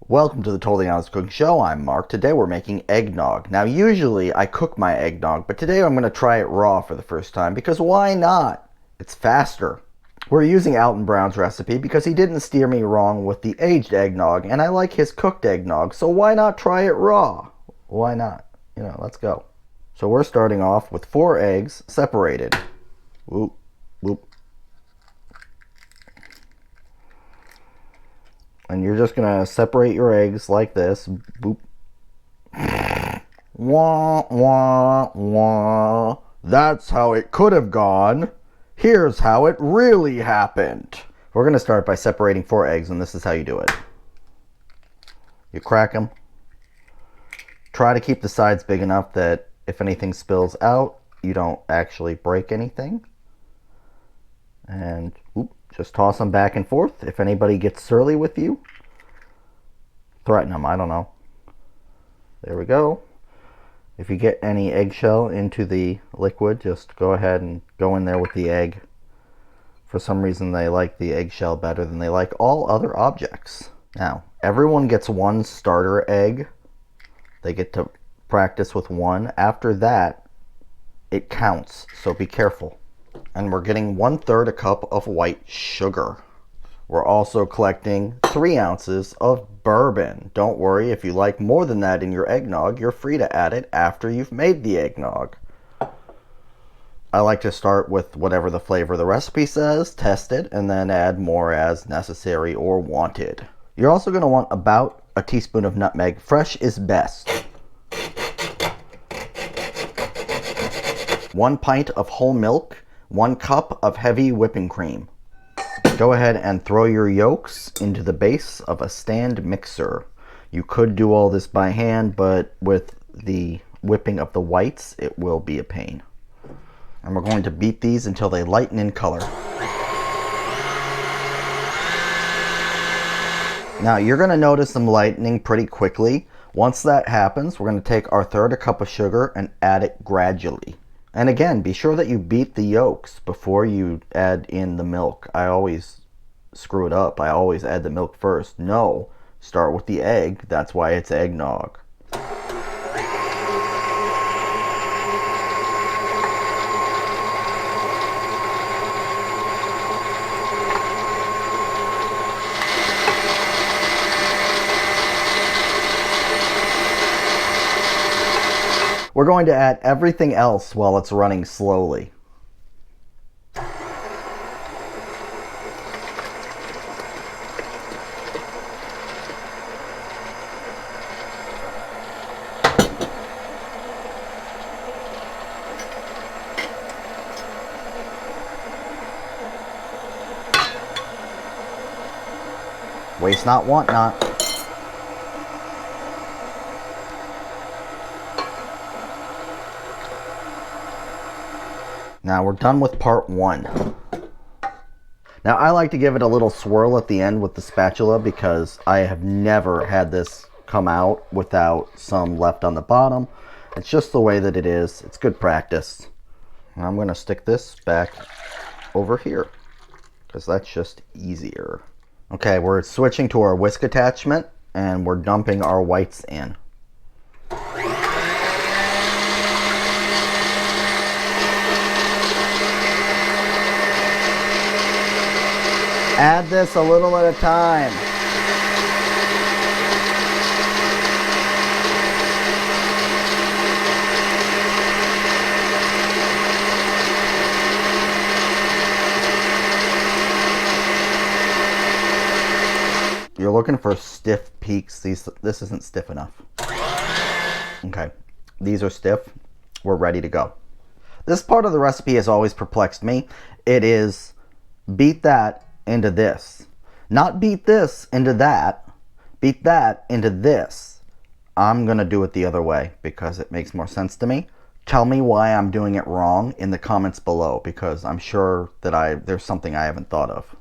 Welcome to the Totally Honest Cooking Show. I'm Mark. Today we're making eggnog. Now usually I cook my eggnog, but today I'm going to try it raw for the first time because why not? It's faster. We're using Alton Brown's recipe because he didn't steer me wrong with the aged eggnog, and I like his cooked eggnog, so why not try it raw? Why not? Let's go. So we're starting off with 4 eggs separated. Whoop, whoop. And you're just going to separate your eggs like this. Boop. Wah, wah, wah. That's how it could have gone. Here's how it really happened. We're going to start by separating 4 eggs, and this is how you do it. You crack them. Try to keep the sides big enough that if anything spills out, you don't actually break anything. And whoop. Just toss them back and forth. If anybody gets surly with you, threaten them. I don't know. There we go. If you get any eggshell into the liquid, just go ahead and go in there with the egg. For some reason, they like the eggshell better than they like all other objects. Now, everyone gets 1 starter egg. They get to practice with 1. After that, it counts, so be careful. And we're getting 1/3 a cup of white sugar. We're also collecting 3 ounces of bourbon. Don't worry, if you like more than that in your eggnog, you're free to add it after you've made the eggnog. I like to start with whatever the flavor the recipe says, test it, and then add more as necessary or wanted. You're also going to want about a teaspoon of nutmeg. Fresh is best. 1 pint of whole milk. 1 cup of heavy whipping cream. Go ahead and throw your yolks into the base of a stand mixer. You could do all this by hand, but with the whipping of the whites, it will be a pain. And we're going to beat these until they lighten in color. Now you're going to notice them lightening pretty quickly. Once that happens, we're going to take our 1/3 a cup of sugar and add it gradually. And again, be sure that you beat the yolks before you add in the milk. I always screw it up. I always add the milk first. No, start with the egg. That's why it's eggnog. We're going to add everything else while it's running slowly. Waste not, want not. Now we're done with part 1. Now I like to give it a little swirl at the end with the spatula because I have never had this come out without some left on the bottom. It's just the way that it is. It's good practice. And I'm going to stick this back over here because that's just easier. Okay, we're switching to our whisk attachment and we're dumping our whites in. Add this a little at a time. You're looking for stiff peaks. This isn't stiff enough. Okay, these are stiff. We're ready to go. This part of the recipe has always perplexed me. It is beat that into this. Not beat this into that. Beat that into this. I'm going to do it the other way because it makes more sense to me. Tell me why I'm doing it wrong in the comments below because I'm sure that there's something I haven't thought of.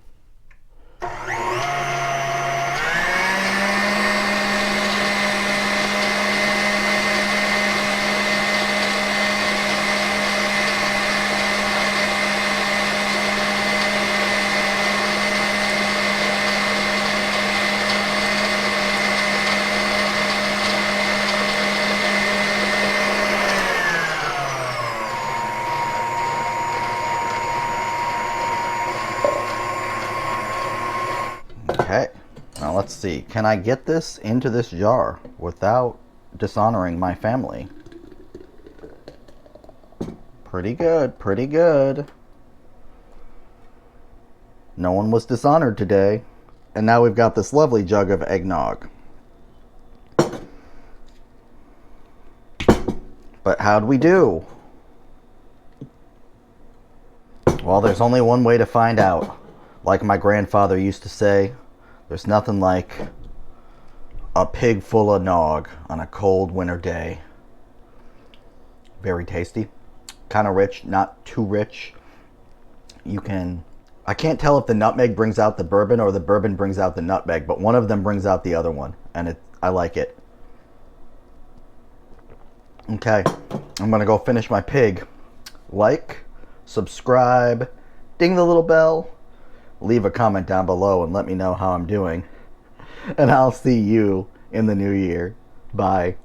see. Can I get this into this jar without dishonoring my family? Pretty good, pretty good. No one was dishonored today. And now we've got this lovely jug of eggnog. But how'd we do? Well, there's only one way to find out. Like my grandfather used to say, there's nothing like a pig full of nog on a cold winter day. Very tasty. Kind of rich, not too rich. I can't tell if the nutmeg brings out the bourbon or the bourbon brings out the nutmeg, but one of them brings out the other one, and I like it. Okay, I'm gonna go finish my pig. Like, subscribe, ding the little bell, leave a comment down below and let me know how I'm doing. And I'll see you in the new year. Bye.